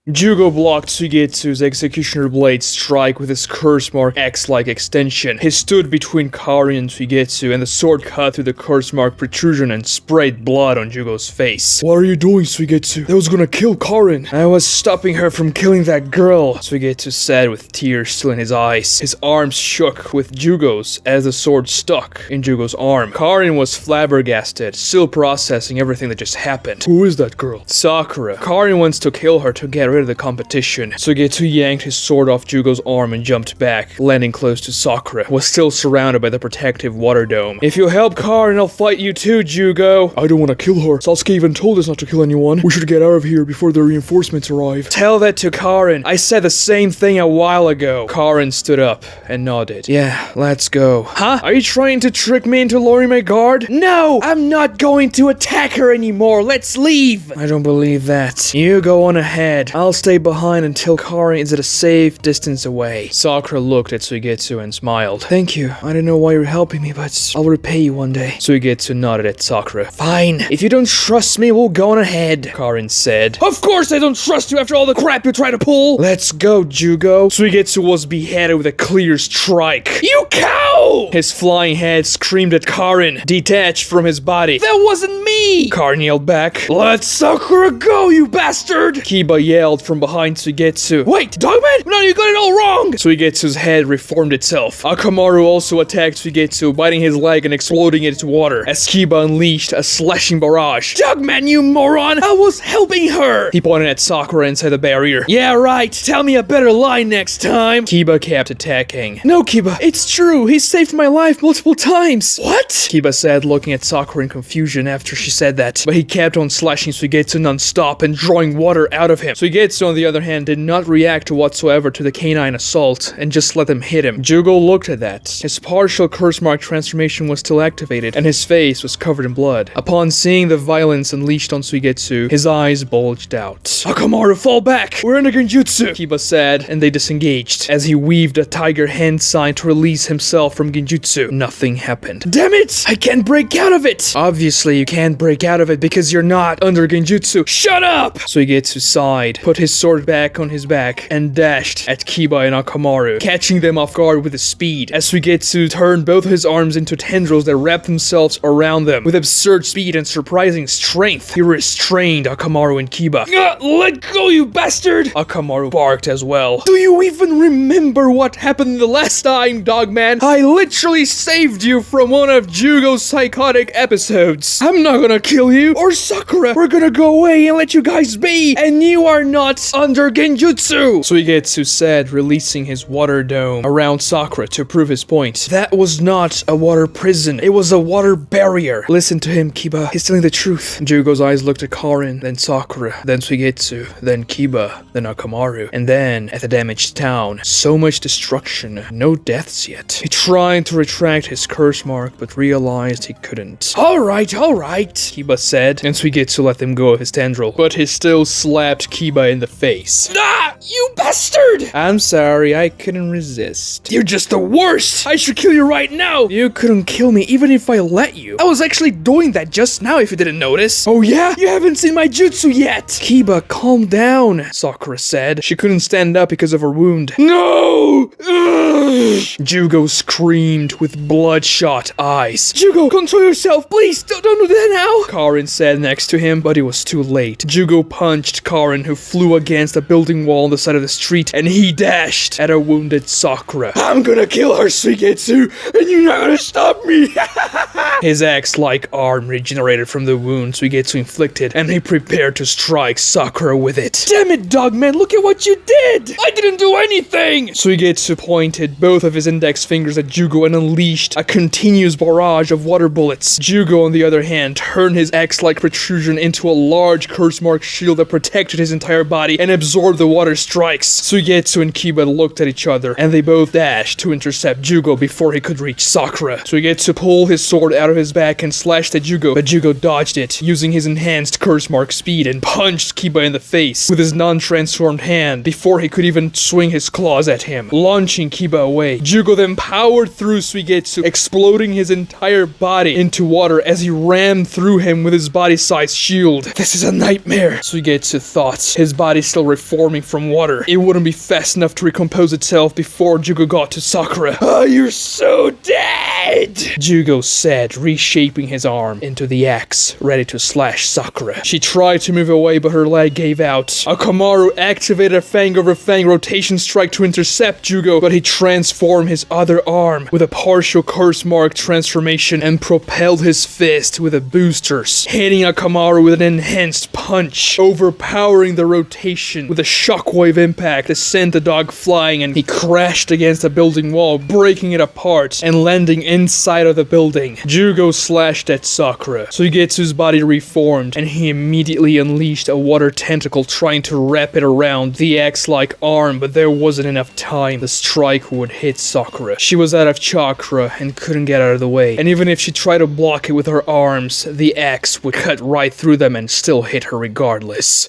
Juugo blocked Suigetsu's executioner blade strike with his curse mark X-like extension. He stood between Karin and Suigetsu, and the sword cut through the curse mark protrusion and sprayed blood on Juugo's face. What are you doing, Suigetsu? That was gonna kill Karin. I was stopping her from killing that girl, Suigetsu said with tears still in his eyes. His arms shook with Juugo's as the sword stuck in Juugo's arm. Karin was flabbergasted, still processing everything that just happened. Who is that girl? Sakura. Karin wants to kill her to get rid of the competition. Suigetsu yanked his sword off Juugo's arm and jumped back, landing close to Sakura, who was still surrounded by the protective water dome. If you help Karin, I'll fight you too, Juugo. I don't want to kill her. Sasuke even told us not to kill anyone. We should get out of here before the reinforcements arrive. Tell that to Karin. I said the same thing a while ago. Karin stood up and nodded. Yeah, let's go. Huh? Are you trying to trick me into lowering my guard? No! I'm not going to attack her anymore. Let's leave! I don't believe that. You go on ahead. I'll I'll stay behind until Karin is at a safe distance away. Sakura looked at Suigetsu and smiled. Thank you. I don't know why you're helping me, but I'll repay you one day. Suigetsu nodded at Sakura. Fine. If you don't trust me, we'll go on ahead, Karin said. Of course I don't trust you after all the crap you try to pull. Let's go, Juugo. Suigetsu was beheaded with a clear strike. You cow! His flying head screamed at Karin, detached from his body. That wasn't me! Karin yelled back. Let Sakura go, you bastard! Kiba yelled from behind Suigetsu. Wait, Dogman? No, you got it all wrong! Suigetsu's head reformed itself. Akamaru also attacked Suigetsu, biting his leg and exploding it into water, as Kiba unleashed a slashing barrage. Dogman, you moron! I was helping her! He pointed at Sakura inside the barrier. Yeah, right. Tell me a better lie next time. Kiba kept attacking. No, Kiba, it's true. He saved my life multiple times. What? Kiba said, looking at Sakura in confusion after she said that. But he kept on slashing Suigetsu non-stop and drawing water out of him. Suigetsu, on the other hand, did not react whatsoever to the canine assault and just let them hit him. Juugo looked at that. His partial curse mark transformation was still activated, and his face was covered in blood. Upon seeing the violence unleashed on Suigetsu, his eyes bulged out. Akamaru, fall back! We're in the Genjutsu! Kiba said, and they disengaged. As he weaved a tiger hand sign to release himself from Genjutsu, nothing happened. Damn it! I can't break out of it! Obviously, you can't break out of it because you're not under Genjutsu. Shut up! Suigetsu sighed, put his sword back on his back, and dashed at Kiba and Akamaru, catching them off guard with his speed. As Suigetsu turned both his arms into tendrils that wrapped themselves around them with absurd speed and surprising strength, he restrained Akamaru and Kiba. Let go, you bastard! Akamaru barked as well. Do you even remember what happened the last time, Dogman? I literally saved you from one of Juugo's psychotic episodes. I'm not gonna kill you or Sakura. We're gonna go away and let you guys be, and you are not under Genjutsu! Suigetsu said, releasing his water dome around Sakura to prove his point. That was not a water prison. It was a water barrier. Listen to him, Kiba. He's telling the truth. Juugo's eyes looked at Karin, then Sakura, then Suigetsu, then Kiba, then Akamaru, and then at the damaged town. So much destruction, no deaths yet. He tried to retract his curse mark, but realized he couldn't. Alright, Kiba said, and Suigetsu let him go of his tendril, but he still slapped Kiba in the face. Ah! You bastard! I'm sorry, I couldn't resist. You're just the worst! I should kill you right now! You couldn't kill me even if I let you. I was actually doing that just now if you didn't notice. Oh yeah? You haven't seen my jutsu yet! Kiba, calm down, Sakura said. She couldn't stand up because of her wound. No! Ugh! Juugo screamed with bloodshot eyes. Juugo, control yourself, please! Don't do that now! Karin said next to him, but it was too late. Juugo punched Karin, who flew against a building wall on the side of the street, and he dashed at a wounded Sakura. I'm gonna kill her, Suigetsu, and you're not gonna stop me! His axe-like arm regenerated from the wound Suigetsu inflicted, and he prepared to strike Sakura with it. Damn it, Dogman, look at what you did! I didn't do anything! Suigetsu pointed both of his index fingers at Juugo and unleashed a continuous barrage of water bullets. Juugo, on the other hand, turned his axe-like protrusion into a large curse mark shield that protected his entire body and absorbed the water strikes. Suigetsu and Kiba looked at each other, and they both dashed to intercept Juugo before he could reach Sakura. Suigetsu pulled his sword out of his back and slashed at Juugo, but Juugo dodged it, using his enhanced curse mark speed, and punched Kiba in the face with his non-transformed hand before he could even swing his claws at him, launching Kiba away. Juugo then powered through Suigetsu, exploding his entire body into water as he rammed through him with his body-sized shield. This is a nightmare, Suigetsu thought, his body still reforming from water. It wouldn't be fast enough to recompose itself before Juugo got to Sakura. Oh, you're so dead! Juugo said, reshaping his arm into the axe, ready to slash Sakura. She tried to move away, but her leg gave out. Akamaru activated a fang over fang rotation strike to intercept Juugo, but he transformed his other arm with a partial curse mark transformation and propelled his fist with a boosters, hitting Akamaru with an enhanced punch, overpowering the rotation with a shockwave impact that sent the dog flying, and he crashed against a building wall, breaking it apart and landing inside of the building. Juugo slashed at Sakura. Suigetsu's body reformed, and he immediately unleashed a water tentacle trying to wrap it around the axe-like arm, but there wasn't enough time. The strike would hit Sakura. She was out of chakra and couldn't get out of the way, and even if she tried to block it with her arms, the axe would cut right through them and still hit her regardless.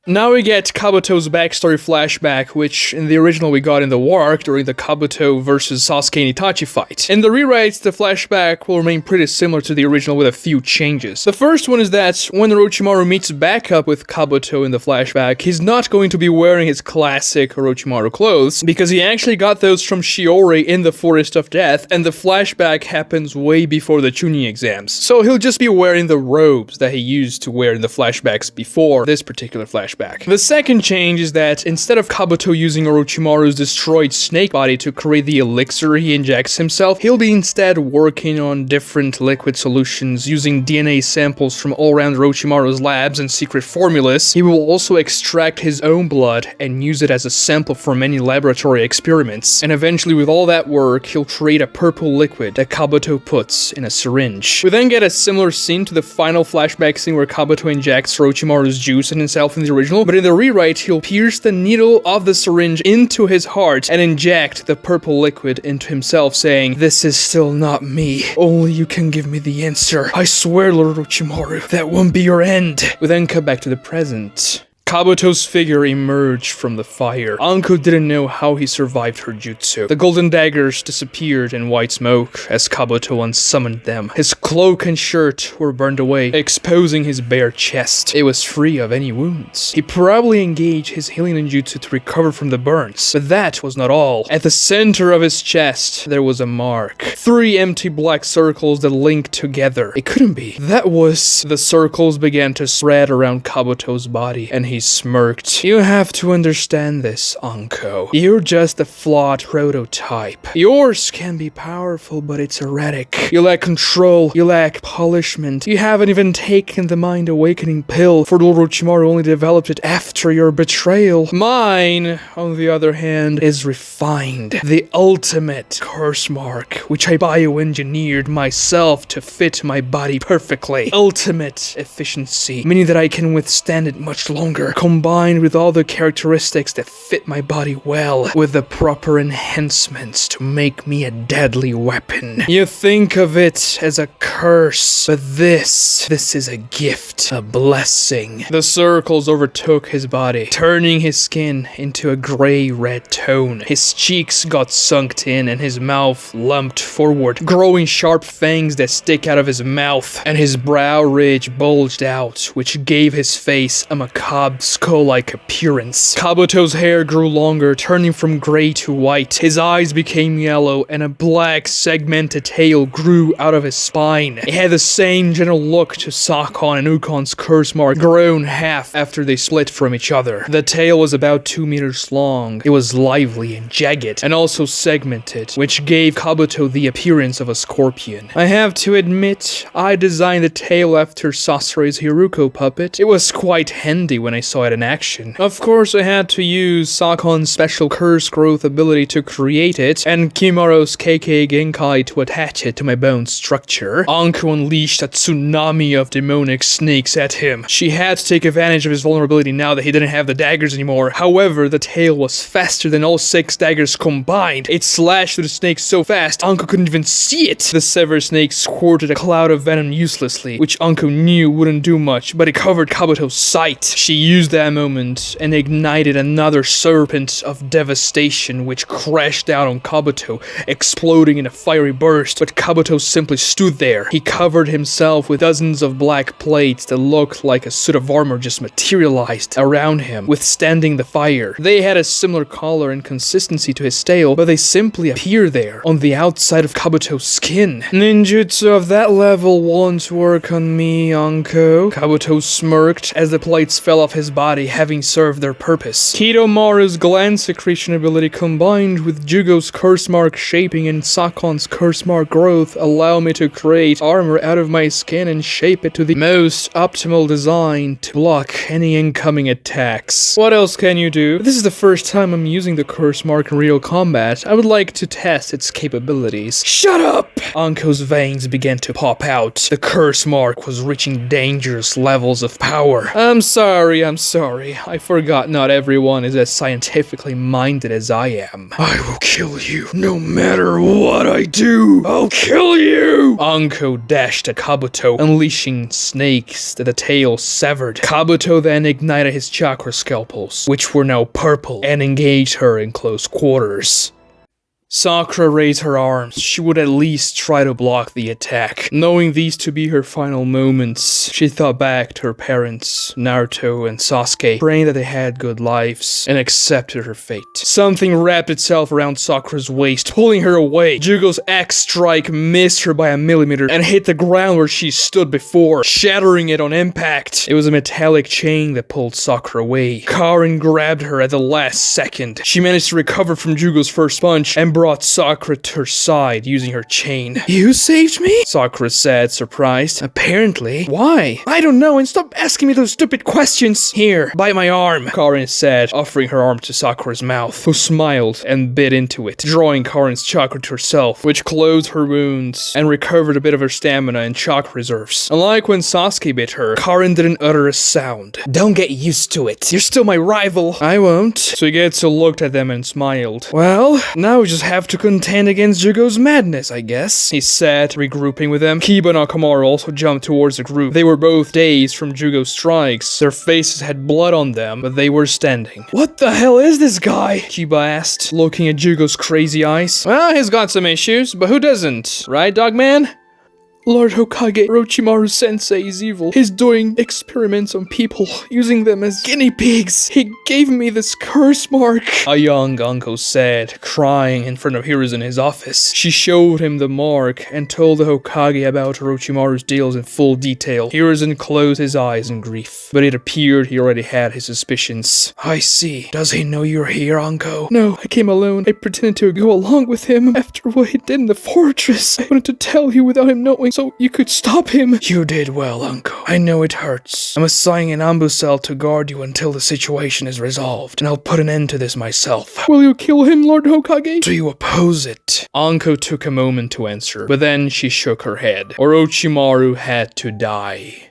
Now we get Kabuto's backstory flashback, which in the original we got in the war arc during the Kabuto vs Sasuke and Itachi fight. In the rewrites, the flashback will remain pretty similar to the original with a few changes. The first one is that when Orochimaru meets back up with Kabuto in the flashback, he's not going to be wearing his classic Orochimaru clothes, because he actually got those from Shiore in the Forest of Death, and the flashback happens way before the Chunin exams. So he'll just be wearing the robes that he used to wear in the flashbacks before this particular flashback. The second change is that instead of Kabuto using Orochimaru's destroyed snake body to create the elixir he injects himself, he'll be instead working on different liquid solutions using DNA samples from all around Orochimaru's labs and secret formulas. He will also extract his own blood and use it as a sample for many laboratory experiments. And eventually, with all that work, he'll create a purple liquid that Kabuto puts in a syringe. We then get a similar scene to the final flashback scene where Kabuto injects Orochimaru's juice in himself in the original, but in the rewrite, he'll pierce the needle of the syringe into his heart and inject the purple liquid into himself, saying, "This is still not me. Only you can give me the answer. I swear, Lord Orochimaru, that won't be your end." We then cut back to the present. Kabuto's figure emerged from the fire. Anko didn't know how he survived her jutsu. The golden daggers disappeared in white smoke as Kabuto unsummoned them. His cloak and shirt were burned away, exposing his bare chest. It was free of any wounds. He probably engaged his healing ninjutsu to recover from the burns, but that was not all. At the center of his chest, there was a mark. 3 empty black circles that linked together. It couldn't be. That was... The circles began to spread around Kabuto's body, and he smirked. "You have to understand this, Anko. You're just a flawed prototype. Yours can be powerful, but it's erratic. You lack control. You lack polishment. You haven't even taken the Mind Awakening pill, for Orochimaru only developed it after your betrayal. Mine, on the other hand, is refined. The ultimate curse mark, which I bioengineered myself to fit my body perfectly. Ultimate efficiency, meaning that I can withstand it much longer, combined with all the characteristics that fit my body well, with the proper enhancements to make me a deadly weapon. You think of it as a curse, but this is a gift, a blessing." The circles overtook his body, turning his skin into a gray-red tone. His cheeks got sunk in and his mouth lumped forward, growing sharp fangs that stick out of his mouth, and his brow ridge bulged out, which gave his face a macabre skull-like appearance. Kabuto's hair grew longer, turning from gray to white. His eyes became yellow, and a black segmented tail grew out of his spine. It had the same general look to Sakon and Ukon's curse mark, grown half after they split from each other. The tail was about 2 meters long. It was lively and jagged, and also segmented, which gave Kabuto the appearance of a scorpion. I have to admit, I designed the tail after Sasure's Hiruko puppet. It was quite handy when I saw it in action. Of course, I had to use Sakon's special curse growth ability to create it, and Kimaro's KK Genkai to attach it to my bone structure. Anko unleashed a tsunami of demonic snakes at him. She had to take advantage of his vulnerability now that he didn't have the daggers anymore. However, the tail was faster than all 6 daggers combined. It slashed through the snake so fast, Anko couldn't even see it. The severed snake squirted a cloud of venom uselessly, which Anko knew wouldn't do much, but it covered Kabuto's sight. She used that moment and ignited another serpent of devastation, which crashed down on Kabuto, exploding in a fiery burst, but Kabuto simply stood there. He covered himself with dozens of black plates that looked like a suit of armor just materialized around him, withstanding the fire. They had a similar color and consistency to his tail, but they simply appeared there, on the outside of Kabuto's skin. "Ninjutsu of that level won't work on me, Anko." Kabuto smirked as the plates fell off his body, having served their purpose. Kidomaru's gland secretion ability combined with Juugo's curse mark shaping and Sakon's curse mark growth allow me to create armor out of my skin and shape it to the most optimal design to block any incoming attacks. What else can you do? This is the first time I'm using the curse mark in real combat. I would like to test its capabilities. Shut up! Anko's veins began to pop out. The curse mark was reaching dangerous levels of power. I'm sorry sorry. I forgot not everyone is as scientifically minded as I am. I will kill you. No matter what I do, I'll kill you! Anko dashed at Kabuto, unleashing snakes that the tail severed. Kabuto then ignited his chakra scalpels, which were now purple, and engaged her in close quarters. Sakura raised her arms. She would at least try to block the attack. Knowing these to be her final moments, she thought back to her parents, Naruto and Sasuke, praying that they had good lives, and accepted her fate. Something wrapped itself around Sakura's waist, pulling her away. Juugo's axe strike missed her by a millimeter and hit the ground where she stood before, shattering it on impact. It was a metallic chain that pulled Sakura away. Karin grabbed her at the last second. She managed to recover from Juugo's first punch and brought Sakura to her side using her chain. You saved me? Sakura said, surprised. Apparently. Why? I don't know, and stop asking me those stupid questions. Here, bite my arm, Karin said, offering her arm to Sakura's mouth, who smiled and bit into it, drawing Karin's chakra to herself, which closed her wounds and recovered a bit of her stamina and chakra reserves. Unlike when Sasuke bit her, Karin didn't utter a sound. Don't get used to it. You're still my rival. I won't. Suigetsu looked at them and smiled. Well, now we just have to contend against Juugo's madness, I guess, he said, regrouping with them. Kiba and Akamaru also jumped towards the group. They were both dazed from Juugo's strikes. Their faces had blood on them, but they were standing. What the hell is this guy? Kiba asked, looking at Juugo's crazy eyes. Well, he's got some issues, but who doesn't? Right, Dogman? Lord Hokage, Orochimaru sensei is evil. He's doing experiments on people, using them as guinea pigs. He gave me this curse mark, a young Anko said, crying in front of Hiruzen in his office. She showed him the mark and told the Hokage about Orochimaru's deals in full detail. Hiruzen closed his eyes in grief, but it appeared he already had his suspicions. I see. Does he know you're here, Anko? No, I came alone. I pretended to go along with him after what he did in the fortress. I wanted to tell you without him knowing, so you could stop him. You did well, Anko. I know it hurts. I'm assigning an ambush cell to guard you until the situation is resolved, and I'll put an end to this myself. Will you kill him, Lord Hokage? Do you oppose it? Anko took a moment to answer, but then she shook her head. Orochimaru had to die.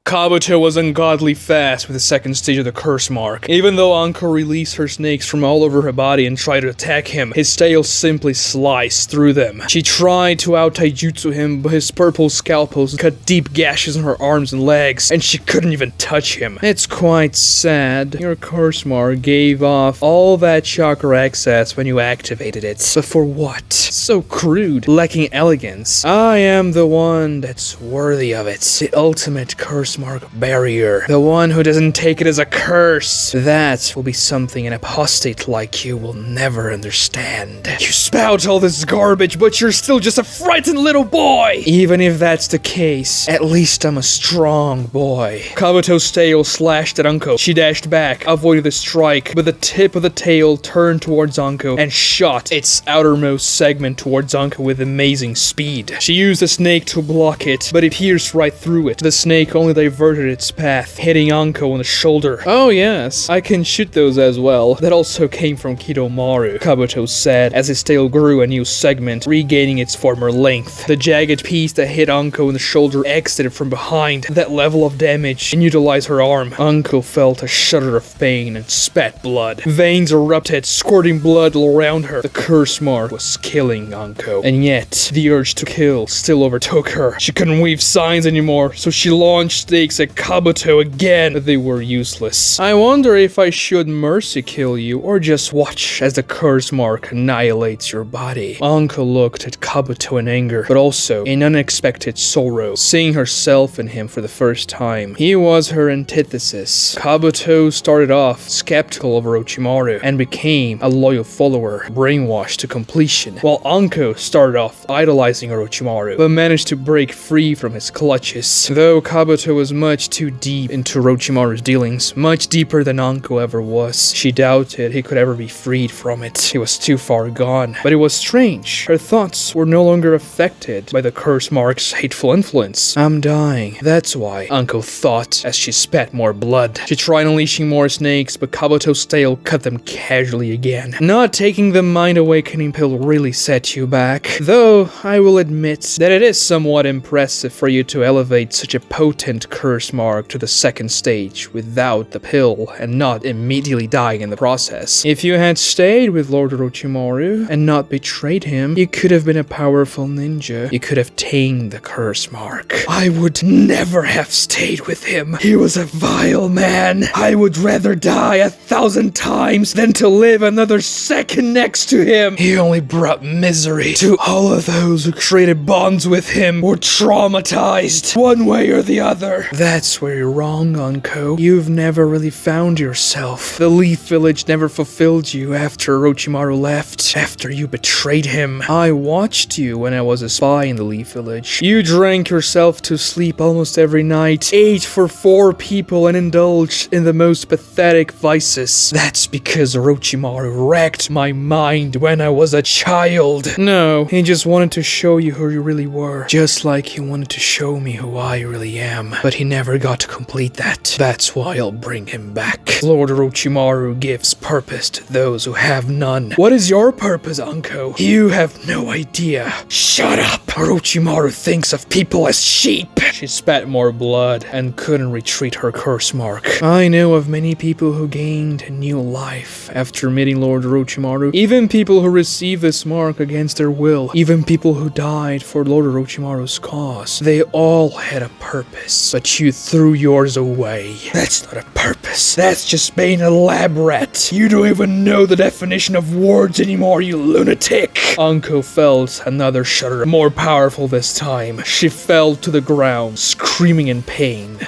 Kabuto was ungodly fast with the second stage of the curse mark. Even though Anko released her snakes from all over her body and tried to attack him, his tail simply sliced through them. She tried to out-taijutsu him, but his purple scalpels cut deep gashes in her arms and legs, and she couldn't even touch him. It's quite sad. Your curse mark gave off all that chakra excess when you activated it. But for what? So crude, lacking elegance. I am the one that's worthy of it. The ultimate curse mark barrier. The one who doesn't take it as a curse. That will be something an apostate like you will never understand. You spout all this garbage, but you're still just a frightened little boy! Even if that's the case, at least I'm a strong boy. Kabuto's tail slashed at Anko. She dashed back, avoided the strike, but the tip of the tail turned towards Anko and shot its outermost segment towards Anko with amazing speed. She used the snake to block it, but it pierced right through it. The snake only diverted its path, hitting Anko on the shoulder. Oh yes, I can shoot those as well. That also came from Kidomaru, Kabuto said, as his tail grew a new segment, regaining its former length. The jagged piece that hit Anko in the shoulder exited from behind that level of damage and utilized her arm. Anko felt a shudder of pain and spat blood. Veins erupted, squirting blood all around her. The curse mark was killing Anko, and yet the urge to kill still overtook her. She couldn't weave signs anymore, so she launched snakes at Kabuto again, but they were useless. I wonder if I should mercy kill you, or just watch as the curse mark annihilates your body. Anko looked at Kabuto in anger, but also in unexpected sorrow, seeing herself in him for the first time. He was her antithesis. Kabuto started off skeptical of Orochimaru, and became a loyal follower, brainwashed to completion, while Anko started off idolizing Orochimaru, but managed to break free from his clutches. Though Kabuto was much too deep into Orochimaru's dealings, much deeper than Anko ever was. She doubted he could ever be freed from it. He was too far gone. But it was strange. Her thoughts were no longer affected by the curse mark's hateful influence. I'm dying. That's why, Anko thought as she spat more blood. She tried unleashing more snakes, but Kabuto's tail cut them casually again. Not taking the mind awakening pill really set you back. Though, I will admit that it is somewhat impressive for you to elevate such a potent that curse mark to the second stage without the pill and not immediately dying in the process. If you had stayed with Lord Orochimaru and not betrayed him, you could have been a powerful ninja. You could have tamed the curse mark. I would never have stayed with him. He was a vile man. I would rather die 1,000 times than to live another second next to him. He only brought misery to all of those who created bonds with him or traumatized one way or the other. That's where you're wrong, Anko. You've never really found yourself. The Leaf Village never fulfilled you after Orochimaru left, after you betrayed him. I watched you when I was a spy in the Leaf Village. You drank yourself to sleep almost every night, ate for 4 people, and indulged in the most pathetic vices. That's because Orochimaru wrecked my mind when I was a child. No, he just wanted to show you who you really were, just like he wanted to show me who I really am. But he never got to complete that. That's why I'll bring him back. Lord Orochimaru gives purpose to those who have none. What is your purpose, Anko? You have no idea. Shut up! Orochimaru thinks of people as sheep. She spat more blood and couldn't retreat her curse mark. I know of many people who gained new life after meeting Lord Orochimaru. Even people who received this mark against their will. Even people who died for Lord Orochimaru's cause. They all had a purpose, but you threw yours away. That's not a purpose. That's just being a lab rat. You don't even know the definition of words anymore, you lunatic. Anko felt another shudder, more powerful this time. She fell to the ground, screaming in pain.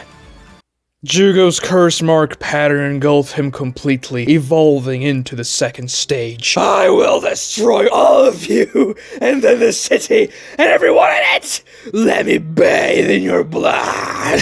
Juugo's curse mark pattern engulfed him completely, evolving into the second stage. I will destroy all of you, and then the city, and everyone in it! Let me bathe in your blood!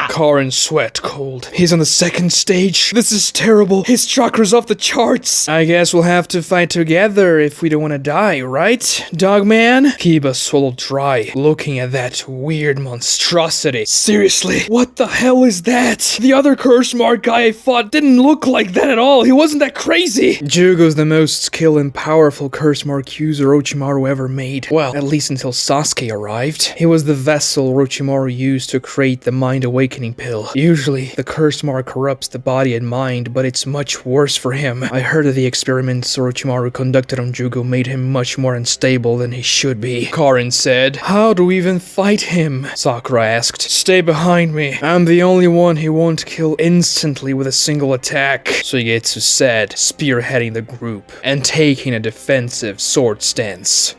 Karin sweat cold. He's on the second stage. This is terrible. His chakra's off the charts. I guess we'll have to fight together if we don't want to die, right, Dogman? Kiba swallowed dry, looking at that weird monstrosity. Seriously, what the hell is that? The other curse mark guy I fought didn't look like that at all. He wasn't that crazy. Juugo's the most skilled and powerful curse mark user Orochimaru ever made. Well, at least until Sasuke arrived. He was the vessel Orochimaru used to create the Mind Awakening pill. Usually, the curse mark corrupts the body and mind, but it's much worse for him. I heard that the experiments Orochimaru conducted on Juugo made him much more unstable than he should be. Karin said. How do we even fight him? Sakura asked. Stay behind me. I'm the only one he won't kill instantly with a single attack. Suigetsu said, spearheading the group and taking a defensive sword stance.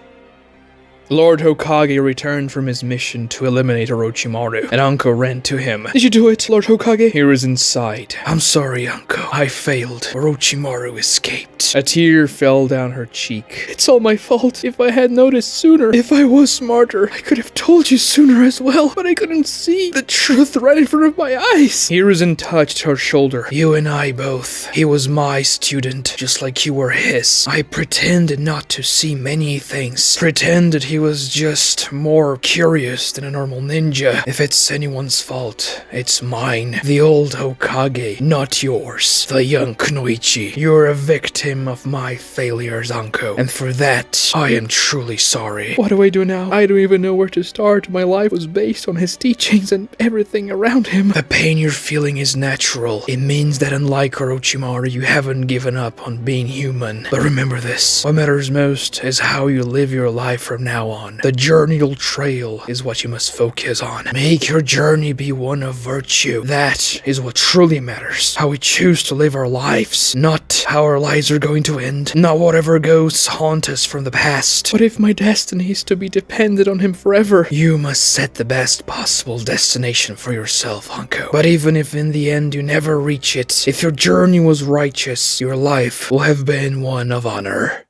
Lord Hokage returned from his mission to eliminate Orochimaru, and Anko ran to him. Did you do it, Lord Hokage? He was inside. I'm sorry, Anko. I failed. Orochimaru escaped. A tear fell down her cheek. It's all my fault. If I had noticed sooner, if I was smarter, I could have told you sooner as well, but I couldn't see the truth right in front of my eyes. Hiruzen touched her shoulder. You and I both. He was my student, just like you were his. I pretended not to see many things. Pretended he was just more curious than a normal ninja. If it's anyone's fault, it's mine. The old Hokage, not yours. The young Kunoichi. You're a victim of my failures, Anko. And for that, I am truly sorry. What do I do now? I don't even know where to start. My life was based on his teachings and everything around him. The pain you're feeling is natural. It means that unlike Orochimaru, you haven't given up on being human. But remember this. What matters most is how you live your life from now on. The journeyal trail is what you must focus on. Make your journey be one of virtue. That is what truly matters. How we choose to live our lives, not how our lives are going to end, not whatever ghosts haunt us from the past. But if my destiny is to be dependent on him forever, you must set the best possible destination for yourself, Anko. But even if in the end you never reach it, if your journey was righteous, your life will have been one of honor.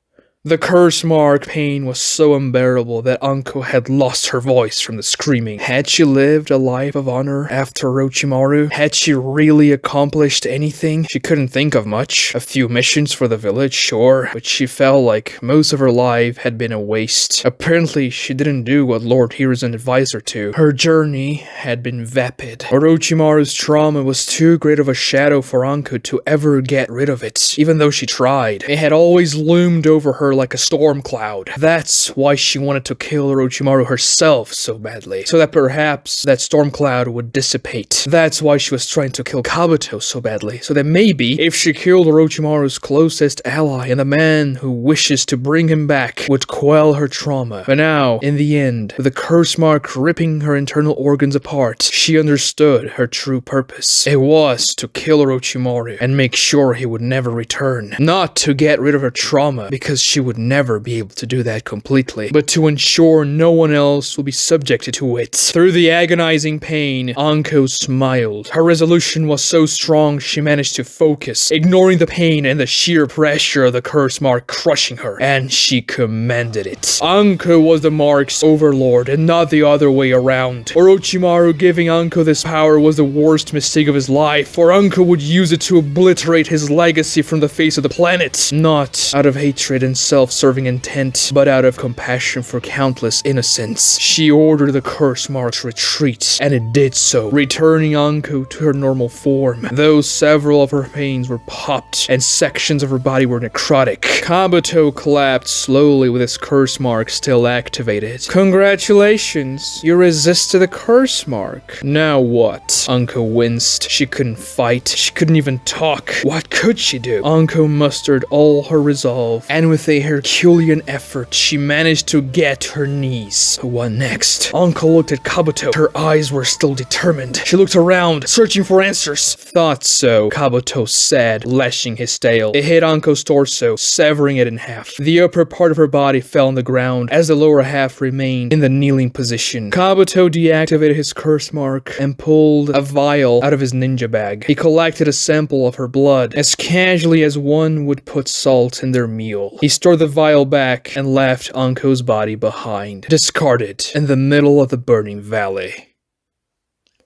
The curse mark pain was so unbearable that Anko had lost her voice from the screaming. Had she lived a life of honor after Orochimaru? Had she really accomplished anything? She couldn't think of much. A few missions for the village, sure, but she felt like most of her life had been a waste. Apparently, she didn't do what Lord Hiruzen advised her to. Her journey had been vapid. Orochimaru's trauma was too great of a shadow for Anko to ever get rid of it, even though she tried. It had always loomed over her like a storm cloud. That's why she wanted to kill Orochimaru herself so badly, so that perhaps that storm cloud would dissipate. That's why she was trying to kill Kabuto so badly, so that maybe if she killed Orochimaru's closest ally and the man who wishes to bring him back would quell her trauma. But now, in the end, with the curse mark ripping her internal organs apart, she understood her true purpose. It was to kill Orochimaru and make sure he would never return. Not to get rid of her trauma, because she would never be able to do that completely, but to ensure no one else will be subjected to it. Through the agonizing pain, Anko smiled. Her resolution was so strong she managed to focus, ignoring the pain and the sheer pressure of the curse mark crushing her, and she commanded it. Anko was the mark's overlord and not the other way around. Orochimaru giving Anko this power was the worst mistake of his life, for Anko would use it to obliterate his legacy from the face of the planet. Not out of hatred and self-serving intent, but out of compassion for countless innocents. She ordered the curse mark's retreat, and it did so, returning Anko to her normal form, though several of her veins were popped and sections of her body were necrotic. Kabuto clapped slowly with his curse mark still activated. Congratulations, you resisted the curse mark. Now what? Anko winced. She couldn't fight. She couldn't even talk. What could she do? Anko mustered all her resolve, and with a Herculean effort, she managed to get to her knees. What next? Anko looked at Kabuto. Her eyes were still determined. She looked around, searching for answers. Thought so, Kabuto said, lashing his tail. It hit Anko's torso, severing it in half. The upper part of her body fell on the ground, as the lower half remained in the kneeling position. Kabuto deactivated his curse mark and pulled a vial out of his ninja bag. He collected a sample of her blood, as casually as one would put salt in their meal. He stored the vial back and left Anko's body behind, discarded in the middle of the burning valley.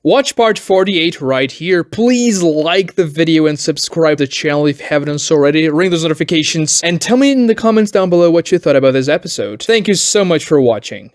Watch part 48 right here. Please like the video and subscribe to the channel if you haven't done so already. Ring those notifications and tell me in the comments down below what you thought about this episode. Thank you so much for watching.